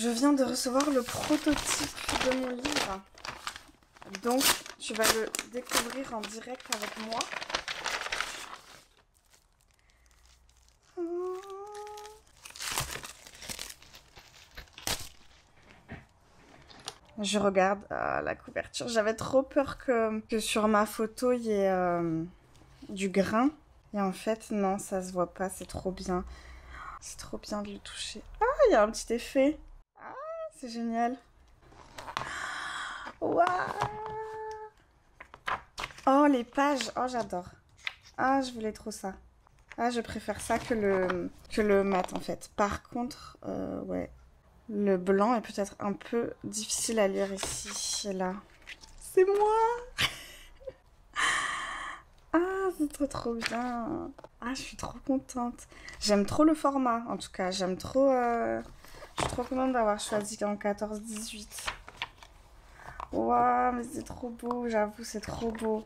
Je viens de recevoir le prototype de mon livre. Donc, tu vas le découvrir en direct avec moi. Je regarde la couverture. J'avais trop peur que sur ma photo, il y ait du grain. Et en fait, non, ça se voit pas. C'est trop bien. C'est trop bien de le toucher. Ah, il y a un petit effet. Ah, c'est génial. Waouh! Oh, les pages. Oh, j'adore. Ah, je voulais trop ça. Ah, je préfère ça que le mat, en fait. Par contre, ouais. Le blanc est peut-être un peu difficile à lire ici et là. C'est moi! Ah, c'est trop bien. Ah, je suis trop contente. J'aime trop le format, en tout cas. J'aime trop... Je suis trop contente d'avoir choisi en 14-18. Waouh, mais c'est trop beau, j'avoue, c'est trop beau.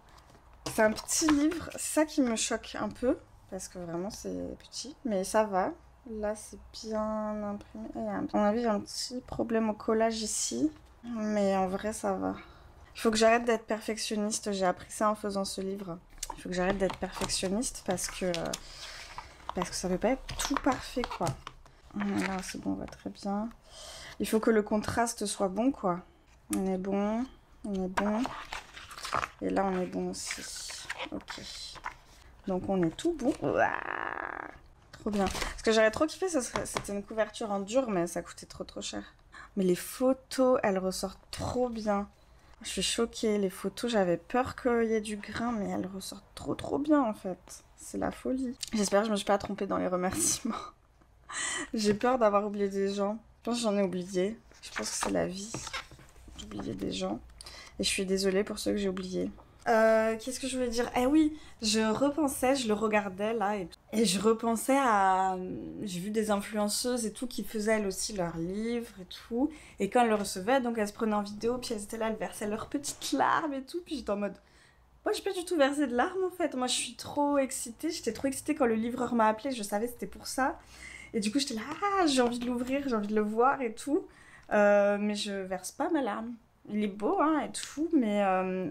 C'est un petit livre, c'est ça qui me choque un peu, parce que vraiment c'est petit, mais ça va. Là, c'est bien imprimé. À mon avis, il y a un petit problème au collage ici, mais en vrai, ça va. Il faut que j'arrête d'être perfectionniste, j'ai appris ça en faisant ce livre. Il faut que j'arrête d'être perfectionniste parce que ça ne peut pas être tout parfait, quoi. Là, c'est bon, on va très bien. Il faut que le contraste soit bon, quoi. On est bon, on est bon. Et là, on est bon aussi. Ok. Donc, on est tout bon. Ouah, trop bien. Ce que j'aurais trop kiffé, c'était une couverture en dur, mais ça coûtait trop cher. Mais les photos, elles ressortent trop bien. Je suis choquée. Les photos, j'avais peur qu'il y ait du grain, mais elles ressortent trop bien, en fait. C'est la folie. J'espère que je me suis pas trompée dans les remerciements. J'ai peur d'avoir oublié des gens. Je pense que j'en ai oublié. Je pense que c'est la vie. J'ai oublié des gens. Et je suis désolée pour ceux que j'ai oubliés. Qu'est-ce que je voulais dire? Eh oui, je repensais, je le regardais là et je repensais à... J'ai vu des influenceuses et tout qui faisaient elles aussi leurs livres et tout. Et quand elles le recevaient, donc elles se prenaient en vidéo, puis elles étaient là, elles versaient leurs petites larmes et tout. Puis j'étais en mode... Moi, j'ai pas du tout versé de larmes en fait. Moi, je suis trop excitée. J'étais trop excitée quand le livreur m'a appelée. Je savais que c'était pour ça. Et du coup, j'étais là, ah, j'ai envie de l'ouvrir, j'ai envie de le voir et tout. Mais je verse pas ma larme. Il est beau, hein, et tout, mais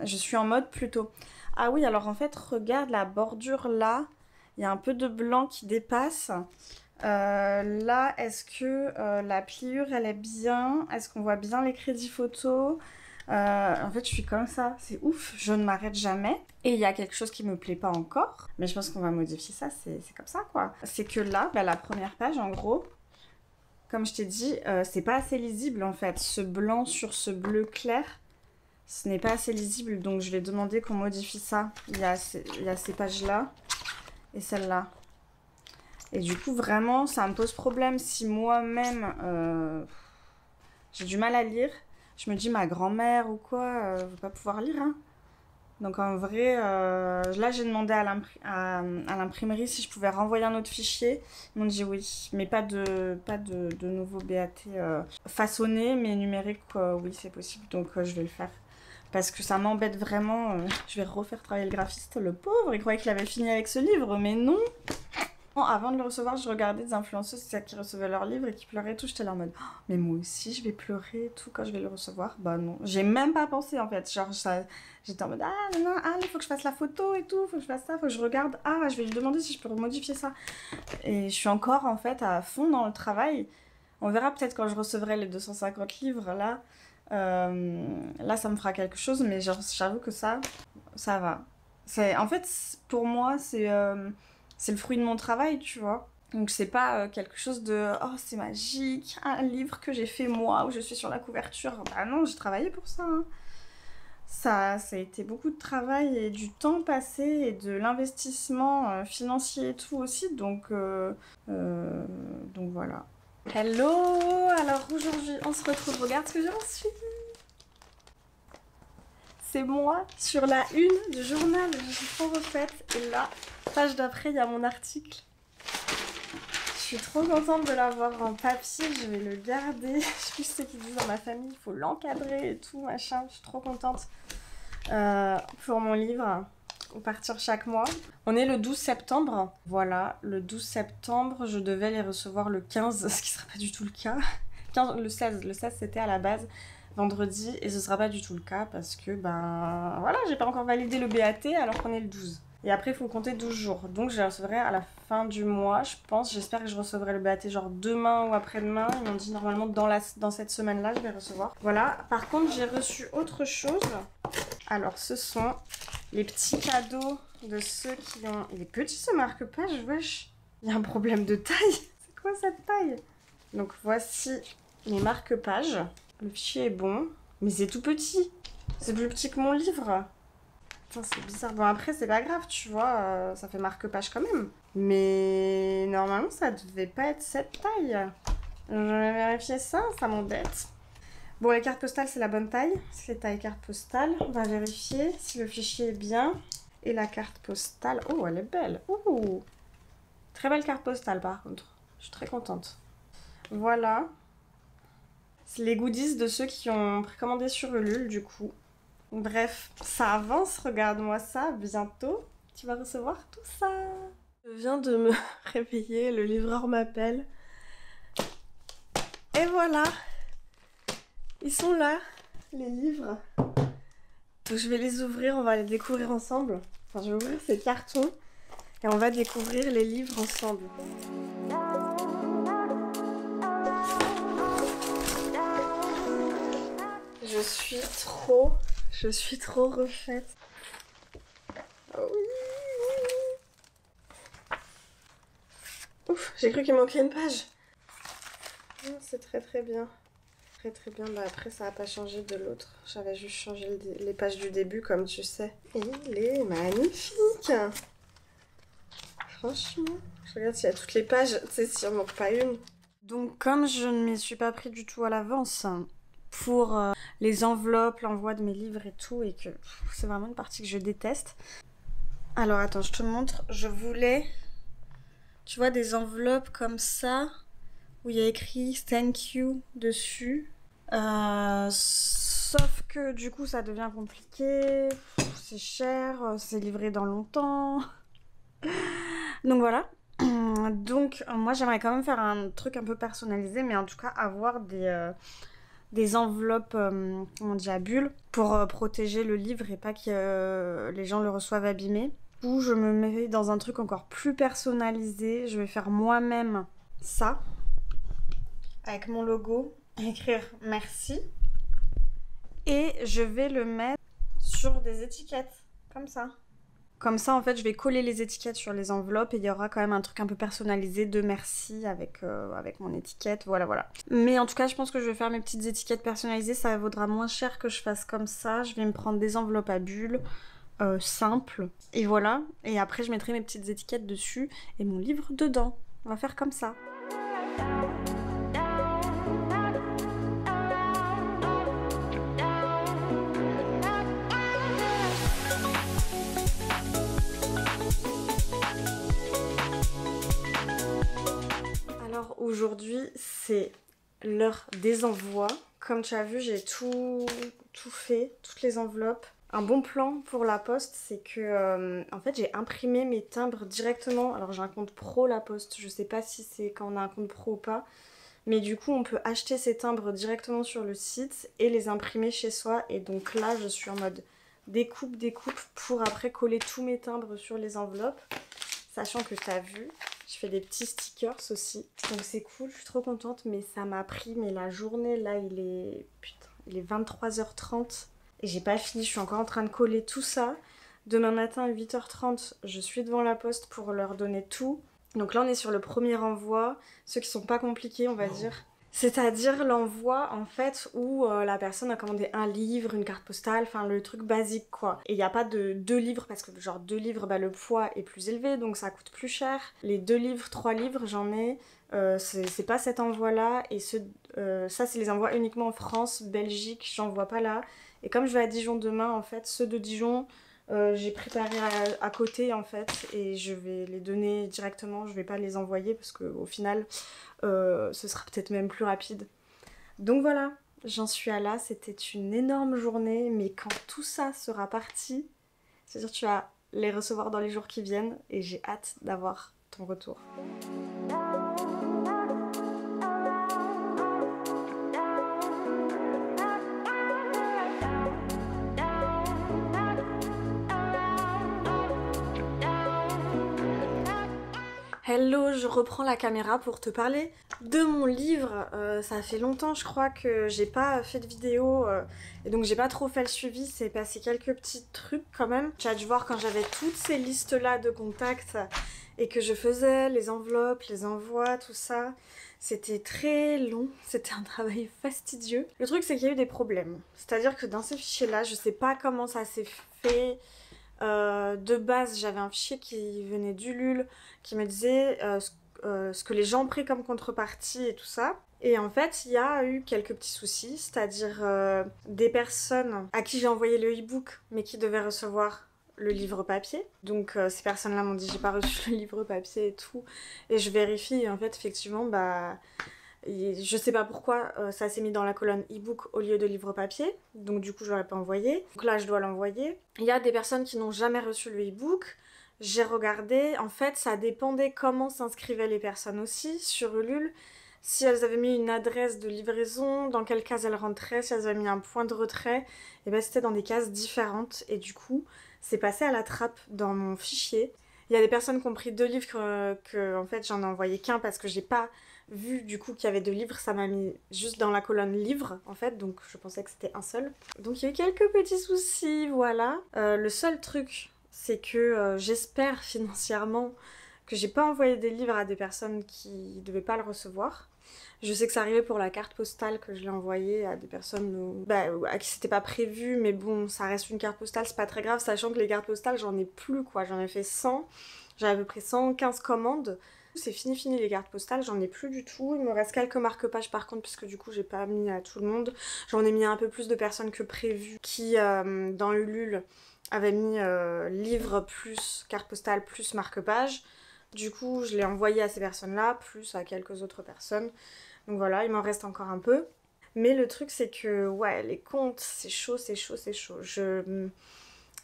je suis en mode plutôt... Ah oui, alors en fait, regarde la bordure là. Il y a un peu de blanc qui dépasse. Là, est-ce que la pliure, elle est bien? Est-ce qu'on voit bien les crédits photos? En fait, je suis comme ça. C'est ouf, je ne m'arrête jamais. Et il y a quelque chose qui me plaît pas encore. Mais je pense qu'on va modifier ça, c'est comme ça, quoi. C'est que là, bah, la première page, en gros... Comme je t'ai dit, c'est pas assez lisible en fait. Ce blanc sur ce bleu clair, ce n'est pas assez lisible. Donc je vais demander qu'on modifie ça. Il y a ces pages-là et celle-là. Et du coup, vraiment, ça me pose problème si moi-même, j'ai du mal à lire. Je me dis, ma grand-mère ou quoi, va pas pouvoir lire, hein. Donc en vrai, là j'ai demandé à l'imprimerie si je pouvais renvoyer un autre fichier. Ils m'ont dit oui, mais pas de nouveau BAT façonné, mais numérique, oui c'est possible, donc je vais le faire. Parce que ça m'embête vraiment, je vais refaire travailler le graphiste, le pauvre, il croyait qu'il avait fini avec ce livre, mais non. Avant de le recevoir, je regardais des influenceuses qui recevaient leur livre et qui pleuraient et tout. J'étais là en mode, oh, mais moi aussi je vais pleurer et tout quand je vais le recevoir. Bah non, j'ai même pas pensé en fait. Genre, j'étais en mode, ah non, ah, il faut que je fasse la photo et tout, faut que je fasse ça, faut que je regarde. Ah, je vais lui demander si je peux modifier ça. Et je suis encore en fait à fond dans le travail. On verra peut-être quand je recevrai les 250 livres là. Là, ça me fera quelque chose, mais j'avoue que ça va. En fait, pour moi, c'est le fruit de mon travail, tu vois. Donc c'est pas quelque chose de « Oh, c'est magique, un livre que j'ai fait moi, où je suis sur la couverture. » Bah non, j'ai travaillé pour ça, hein. Ça a été beaucoup de travail et du temps passé et de l'investissement financier et tout aussi. Donc voilà. Hello! Alors aujourd'hui, on se retrouve. Regarde ce que j'en suis. C'est moi sur la une du journal. Je suis trop refaite. Et là, page d'après, il y a mon article. Je suis trop contente de l'avoir en papier. Je vais le garder. Je sais plus ce qu'ils disent dans ma famille. Il faut l'encadrer et tout, machin. Je suis trop contente pour mon livre. Partir chaque mois. On est le 12 septembre. Voilà, le 12 septembre, je devais les recevoir le 15, ce qui ne sera pas du tout le cas. le 16. Le 16 c'était à la base vendredi et ce sera pas du tout le cas parce que ben voilà, j'ai pas encore validé le BAT alors qu'on est le 12. Et après il faut compter 12 jours. Donc je les recevrai à la fin du mois, je pense. J'espère que je recevrai le BAT genre demain ou après-demain. Ils m'ont dit normalement dans cette semaine-là je vais recevoir. Voilà. Par contre j'ai reçu autre chose. Alors ce sont les petits cadeaux de ceux qui ont... Il est petit ce marque-page, wesh. Il y a un problème de taille. C'est quoi cette taille? Donc voici les marque-pages. Le fichier est bon, mais c'est tout petit. C'est plus petit que mon livre. Putain, c'est bizarre. Bon, après, c'est pas grave, tu vois, ça fait marque-page quand même. Mais normalement, ça devait pas être cette taille. Je vais vérifier ça, ça m'embête. Bon, les cartes postales, c'est la bonne taille. C'est taille carte postale. On va vérifier si le fichier est bien. Et la carte postale, oh, elle est belle. Ouh. Très belle carte postale, par contre. Je suis très contente. Voilà. C'est les goodies de ceux qui ont précommandé sur Ulule, du coup. Bref, ça avance, regarde-moi ça, bientôt, tu vas recevoir tout ça. Je viens de me réveiller, le livreur m'appelle. Et voilà, ils sont là, les livres. Donc je vais les ouvrir, on va les découvrir ensemble. Enfin, je vais ouvrir ces cartons et on va découvrir les livres ensemble. Je suis trop refaite. Oh oui. Ouf, j'ai cru qu'il manquait une page. Oh, c'est très très bien. Très très bien. Bah après ça n'a pas changé de l'autre. J'avais juste changé les pages du début comme tu sais. Et il est magnifique. Franchement. Je regarde s'il y a toutes les pages. Tu sais s'il en manque pas une. Donc comme je ne m'y suis pas pris du tout à l'avance pour les enveloppes, l'envoi de mes livres et tout, et que c'est vraiment une partie que je déteste. Alors attends, je te montre. Je voulais, tu vois, des enveloppes comme ça, où il y a écrit thank you dessus. Sauf que du coup ça devient compliqué, c'est cher, c'est livré dans longtemps. Donc voilà. Donc moi j'aimerais quand même faire un truc un peu personnalisé, mais en tout cas avoir des enveloppes, comment on dit, à bulles pour protéger le livre et pas que les gens le reçoivent abîmé. Du coup, je me mets dans un truc encore plus personnalisé. Je vais faire moi-même ça avec mon logo, écrire merci et je vais le mettre sur des étiquettes comme ça. Comme ça, en fait, je vais coller les étiquettes sur les enveloppes et il y aura quand même un truc un peu personnalisé de merci avec mon étiquette, voilà. Mais en tout cas, je pense que je vais faire mes petites étiquettes personnalisées, ça vaudra moins cher que je fasse comme ça. Je vais me prendre des enveloppes à bulles, simples, et voilà. Et après, je mettrai mes petites étiquettes dessus et mon livre dedans. On va faire comme ça. Aujourd'hui, c'est l'heure des envois. Comme tu as vu, j'ai tout fait, toutes les enveloppes. Un bon plan pour la poste, c'est que en fait, j'ai imprimé mes timbres directement. Alors, j'ai un compte pro La Poste. Je sais pas si c'est quand on a un compte pro ou pas. Mais du coup, on peut acheter ces timbres directement sur le site et les imprimer chez soi. Et donc là, je suis en mode découpe pour après coller tous mes timbres sur les enveloppes. Sachant que tu as vu, je fais des petits stickers aussi. Donc c'est cool, je suis trop contente. Mais ça m'a pris, mais la journée, là, il est 23h30. Et j'ai pas fini, je suis encore en train de coller tout ça. Demain matin à 8h30, je suis devant la poste pour leur donner tout. Donc là, on est sur le premier envoi. Ceux qui sont pas compliqués, on va dire. C'est-à-dire l'envoi, en fait, où la personne a commandé un livre, une carte postale, enfin le truc basique, quoi. Et il n'y a pas de 2 livres, parce que genre 2 livres, bah, le poids est plus élevé, donc ça coûte plus cher. Les 2 livres, 3 livres, j'en ai. C'est pas cet envoi-là. Et ça, c'est les envois uniquement en France, Belgique, j'en vois pas là. Et comme je vais à Dijon demain, en fait, ceux de Dijon... j'ai préparé à côté en fait et je vais les donner directement, je vais pas les envoyer parce qu'au final ce sera peut-être même plus rapide. Donc voilà, j'en suis à là, c'était une énorme journée, mais quand tout ça sera parti, c'est-à-dire tu vas les recevoir dans les jours qui viennent et j'ai hâte d'avoir ton retour. Hello, je reprends la caméra pour te parler de mon livre. Ça fait longtemps, je crois, que j'ai pas fait de vidéo et donc j'ai pas trop fait le suivi. C'est passé quelques petits trucs quand même. Tu as dû voir quand j'avais toutes ces listes-là de contacts et que je faisais les enveloppes, les envois, tout ça. C'était très long, c'était un travail fastidieux. Le truc, c'est qu'il y a eu des problèmes. C'est-à-dire que dans ces fichiers-là, je sais pas comment ça s'est fait. De base, j'avais un fichier qui venait d'Ulule qui me disait ce que les gens ont pris comme contrepartie et tout ça. Et en fait, il y a eu quelques petits soucis, c'est-à-dire des personnes à qui j'ai envoyé le e-book mais qui devaient recevoir le livre papier. Donc ces personnes-là m'ont dit j'ai pas reçu le livre papier et tout. Et je vérifie et en fait, effectivement, bah... Et je sais pas pourquoi ça s'est mis dans la colonne e-book au lieu de livre papier, donc du coup je l'aurais pas envoyé. Donc là je dois l'envoyer. Il y a des personnes qui n'ont jamais reçu le e-book. J'ai regardé, en fait ça dépendait comment s'inscrivaient les personnes aussi sur Ulule. Si elles avaient mis une adresse de livraison, dans quelle case elles rentraient, si elles avaient mis un point de retrait, et ben c'était dans des cases différentes et du coup c'est passé à la trappe dans mon fichier. Il y a des personnes qui ont pris 2 livres que en fait j'en ai envoyé qu'un parce que j'ai pas vu du coup qu'il y avait 2 livres, ça m'a mis juste dans la colonne livre en fait, donc je pensais que c'était un seul. Donc il y a eu quelques petits soucis, voilà. Le seul truc, c'est que j'espère financièrement que j'ai pas envoyé des livres à des personnes qui devaient pas le recevoir. Je sais que ça arrivait pour la carte postale que je l'ai envoyée à des personnes à qui c'était pas prévu, mais bon, ça reste une carte postale, c'est pas très grave, sachant que les cartes postales, j'en ai plus quoi, j'en ai fait 100, j'avais à peu près 115 commandes. C'est fini les cartes postales, j'en ai plus du tout. Il me reste quelques marque-pages par contre, puisque du coup j'ai pas mis à tout le monde. J'en ai mis un peu plus de personnes que prévu qui, dans Ulule, avaient mis livre plus carte postale plus marque-page. Du coup, je l'ai envoyé à ces personnes-là, plus à quelques autres personnes. Donc voilà, il m'en reste encore un peu. Mais le truc, c'est que, ouais, les comptes, c'est chaud, c'est chaud, c'est chaud.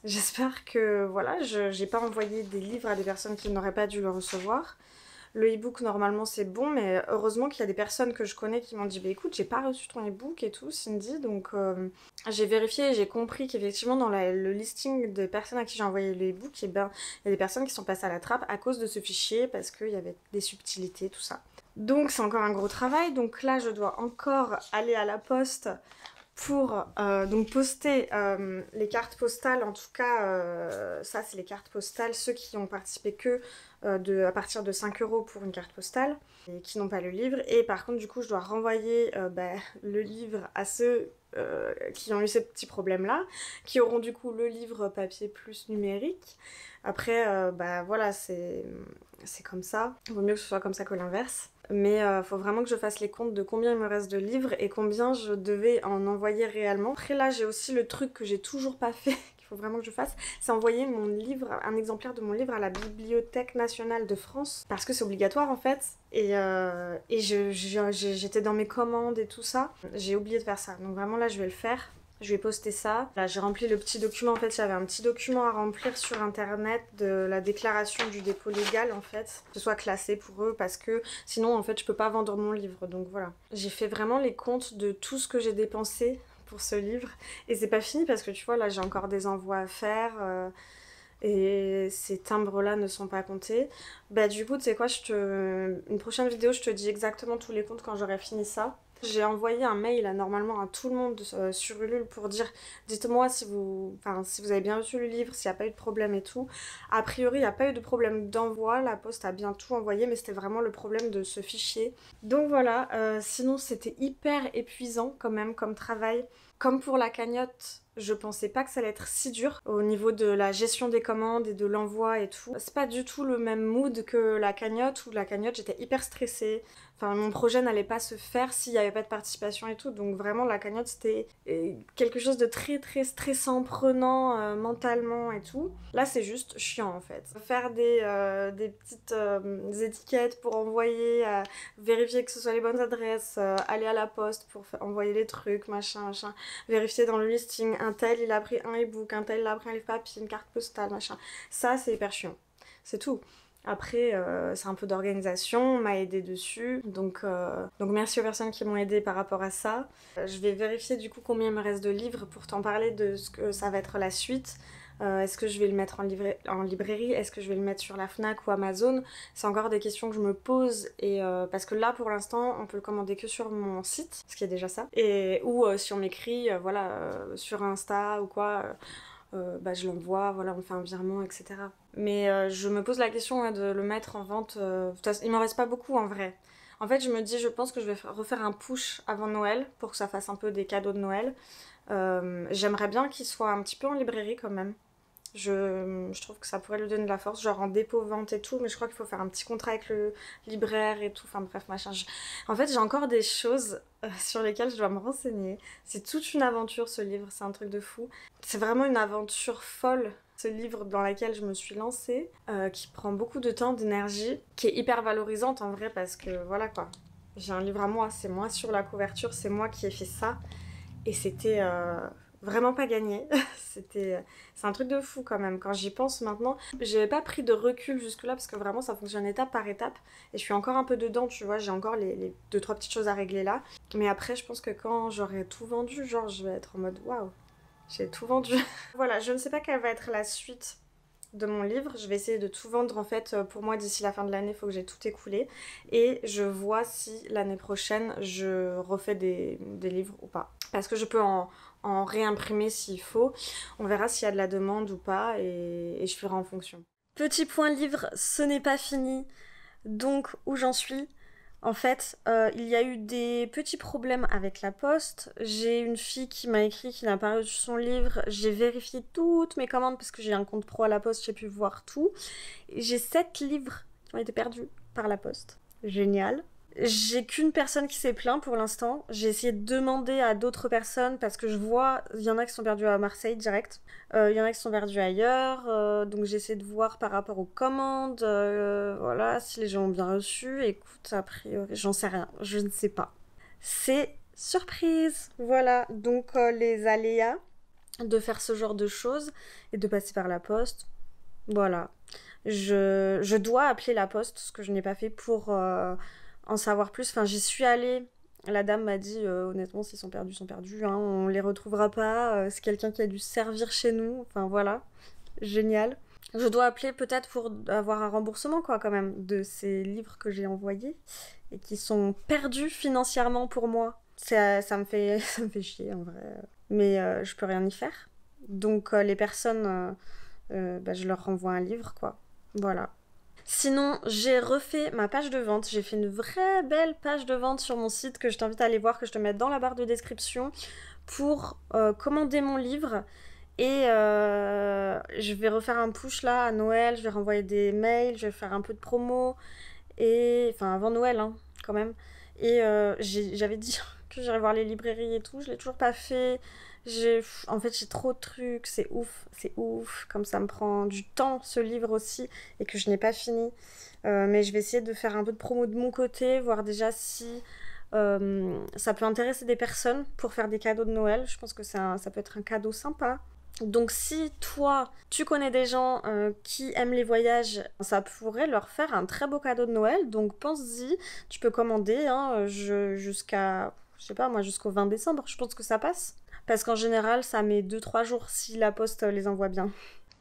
J'espère que, voilà, j'ai pas envoyé des livres à des personnes qui n'auraient pas dû le recevoir. Le e-book, normalement, c'est bon, mais heureusement qu'il y a des personnes que je connais qui m'ont dit bah écoute, j'ai pas reçu ton e-book et tout, Cindy. Donc j'ai vérifié et j'ai compris qu'effectivement, dans le listing de personnes à qui j'ai envoyé le e-book, eh ben, il y a des personnes qui sont passées à la trappe à cause de ce fichier parce qu'il y avait des subtilités, tout ça. Donc c'est encore un gros travail. Donc là, je dois encore aller à la poste pour donc poster les cartes postales, en tout cas ça c'est les cartes postales, ceux qui ont participé que à partir de 5 € pour une carte postale et qui n'ont pas le livre, et par contre du coup je dois renvoyer le livre à ceux qui ont eu ces petits problèmes là, qui auront du coup le livre papier plus numérique. Après voilà, c'est comme ça, il vaut mieux que ce soit comme ça que l'inverse. Mais faut vraiment que je fasse les comptes de combien il me reste de livres et combien je devais en envoyer réellement. Après là j'ai aussi le truc que j'ai toujours pas fait, qu'il faut vraiment que je fasse, c'est envoyer mon livre, un exemplaire de mon livre à la Bibliothèque nationale de France, parce que c'est obligatoire en fait. Et j'étais dans mes commandes et tout ça, j'ai oublié de faire ça, donc vraiment là je vais le faire. Je vais poster ça. Là, j'ai rempli le petit document. En fait, j'avais un petit document à remplir sur internet de la déclaration du dépôt légal, en fait. Que ce soit classé pour eux, parce que sinon, en fait, je peux pas vendre mon livre. Donc voilà. J'ai fait vraiment les comptes de tout ce que j'ai dépensé pour ce livre. Et c'est pas fini parce que tu vois, là, j'ai encore des envois à faire. Et ces timbres-là ne sont pas comptés. Bah du coup, tu sais quoi, une prochaine vidéo, je te dis exactement tous les comptes quand j'aurai fini ça. J'ai envoyé un mail normalement à tout le monde sur Ulule pour dire dites-moi si vous avez bien reçu le livre, s'il n'y a pas eu de problème et tout. A priori, il n'y a pas eu de problème d'envoi, la poste a bien tout envoyé, mais c'était vraiment le problème de ce fichier. Donc voilà, sinon c'était hyper épuisant quand même comme travail. Comme pour la cagnotte, je pensais pas que ça allait être si dur au niveau de la gestion des commandes et de l'envoi et tout. C'est pas du tout le même mood que la cagnotte, où la cagnotte j'étais hyper stressée. Enfin, mon projet n'allait pas se faire s'il n'y avait pas de participation et tout. Donc vraiment, la cagnotte, c'était quelque chose de très très stressant, prenant mentalement et tout. Là, c'est juste chiant en fait. Faire des petites étiquettes pour envoyer, vérifier que ce soit les bonnes adresses, aller à la poste pour envoyer les trucs, machin. Vérifier dans le listing, un tel il a pris un e-book, un tel il a pris un livre papier, une carte postale, machin. Ça, c'est hyper chiant. C'est tout. Après, c'est un peu d'organisation, on m'a aidé dessus, donc merci aux personnes qui m'ont aidé par rapport à ça. Je vais vérifier du coup combien il me reste de livres pour t'en parler de ce que ça va être la suite. Est-ce que je vais le mettre en librairie? Est-ce que je vais le mettre sur la Fnac ou Amazon? C'est encore des questions que je me pose et parce que là pour l'instant on peut le commander que sur mon site, ce qui est déjà ça. Et ou si on m'écrit sur Insta ou quoi, bah, je l'envoie, voilà, on me fait un virement, etc. Mais je me pose la question de le mettre en vente. Il m'en reste pas beaucoup en vrai. En fait, je me dis, je pense que je vais refaire un push avant Noël pour que ça fasse un peu des cadeaux de Noël. J'aimerais bien qu'il soit un petit peu en librairie quand même. Je trouve que ça pourrait lui donner de la force, genre en dépôt-vente et tout, mais je crois qu'il faut faire un petit contrat avec le libraire et tout, enfin bref, machin. En fait, j'ai encore des choses sur lesquelles je dois me renseigner. C'est toute une aventure ce livre, c'est un truc de fou. C'est vraiment une aventure folle, ce livre dans laquelle je me suis lancée, qui prend beaucoup de temps, d'énergie, qui est hyper valorisante en vrai, parce que voilà quoi. J'ai un livre à moi, c'est moi sur la couverture, c'est moi qui ai fait ça, et c'était... vraiment pas gagné. C'est un truc de fou quand même. Quand j'y pense maintenant, j'avais pas pris de recul jusque-là parce que vraiment ça fonctionne étape par étape. Et je suis encore un peu dedans, tu vois. J'ai encore les 2-3 petites choses à régler là. Mais après, je pense que quand j'aurai tout vendu, genre je vais être en mode waouh, j'ai tout vendu. Voilà, je ne sais pas quelle va être la suite de mon livre. Je vais essayer de tout vendre en fait. Pour moi, d'ici la fin de l'année, il faut que j'ai tout écoulé. Et je vois si l'année prochaine, je refais des livres ou pas. Parce que je peux en réimprimer s'il faut. On verra s'il y a de la demande ou pas et je ferai en fonction. Petit point livre, ce n'est pas fini. Donc, où j'en suis? En fait, il y a eu des petits problèmes avec la poste. J'ai une fille qui m'a écrit qui n'a pas reçu son livre. J'ai vérifié toutes mes commandes parce que j'ai un compte pro à la poste, j'ai pu voir tout. J'ai 7 livres qui ont été perdus par la poste. Génial. J'ai qu'une personne qui s'est plaint pour l'instant. J'ai essayé de demander à d'autres personnes parce que je vois, il y en a qui sont perdus à Marseille direct. Il y en a qui sont perdus ailleurs. Donc j'ai essayé de voir par rapport aux commandes. Voilà, si les gens ont bien reçu. Écoute, a priori, j'en sais rien. Je ne sais pas. C'est surprise. Voilà, donc les aléas de faire ce genre de choses et de passer par la poste. Voilà. Je dois appeler la poste, ce que je n'ai pas fait pour... en savoir plus. Enfin, j'y suis allée. La dame m'a dit, honnêtement, s'ils sont perdus. Hein, on les retrouvera pas. C'est quelqu'un qui a dû servir chez nous. Enfin, voilà. Génial. Je dois appeler peut-être pour avoir un remboursement, quoi, quand même, de ces livres que j'ai envoyés et qui sont perdus financièrement pour moi. Ça me fait chier, en vrai. Mais je peux rien y faire. Donc, les personnes, je leur renvoie un livre, quoi. Voilà. Sinon, j'ai refait ma page de vente. J'ai fait une vraie belle page de vente sur mon site que je t'invite à aller voir, que je te mette dans la barre de description pour commander mon livre. Et je vais refaire un push là à Noël. Je vais renvoyer des mails, je vais faire un peu de promo. Et enfin, avant Noël, hein, quand même. Et j'avais dit que j'irais voir les librairies et tout. Je l'ai toujours pas fait. En fait, j'ai trop de trucs, c'est ouf, comme ça me prend du temps ce livre aussi et que je n'ai pas fini. Mais je vais essayer de faire un peu de promo de mon côté, voir déjà si ça peut intéresser des personnes pour faire des cadeaux de Noël. Je pense que ça peut être un cadeau sympa. Donc si toi, tu connais des gens qui aiment les voyages, ça pourrait leur faire un très beau cadeau de Noël. Donc pense-y, tu peux commander hein, jusqu'à, je sais pas moi, jusqu'au 20 décembre, je pense que ça passe. Parce qu'en général, ça met 2-3 jours si la poste les envoie bien.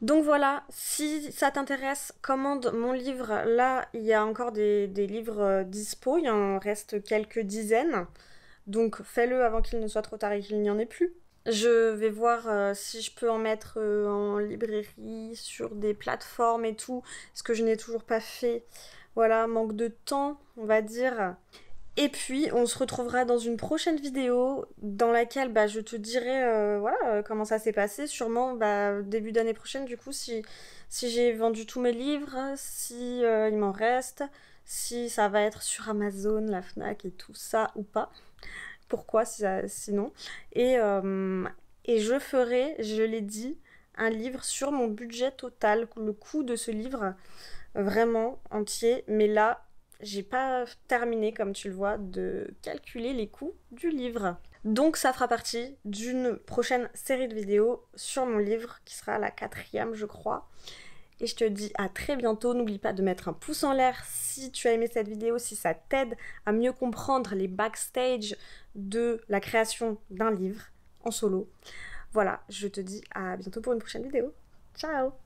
Donc voilà, si ça t'intéresse, commande mon livre. Là, il y a encore des livres dispo, il en reste quelques dizaines. Donc fais-le avant qu'il ne soit trop tard et qu'il n'y en ait plus. Je vais voir si je peux en mettre en librairie, sur des plateformes et tout, ce que je n'ai toujours pas fait. Voilà, manque de temps, on va dire. Et puis, on se retrouvera dans une prochaine vidéo dans laquelle je te dirai comment ça s'est passé. Sûrement début d'année prochaine, du coup, si j'ai vendu tous mes livres, si il m'en reste, si ça va être sur Amazon, la Fnac et tout ça ou pas. Pourquoi sinon. Et je ferai, je l'ai dit, un livre sur mon budget total, le coût de ce livre, vraiment entier. Mais là, j'ai pas terminé, comme tu le vois, de calculer les coûts du livre. Donc ça fera partie d'une prochaine série de vidéos sur mon livre, qui sera la 4e, je crois. Et je te dis à très bientôt. N'oublie pas de mettre un pouce en l'air si tu as aimé cette vidéo, si ça t'aide à mieux comprendre les backstage de la création d'un livre en solo. Voilà, je te dis à bientôt pour une prochaine vidéo. Ciao!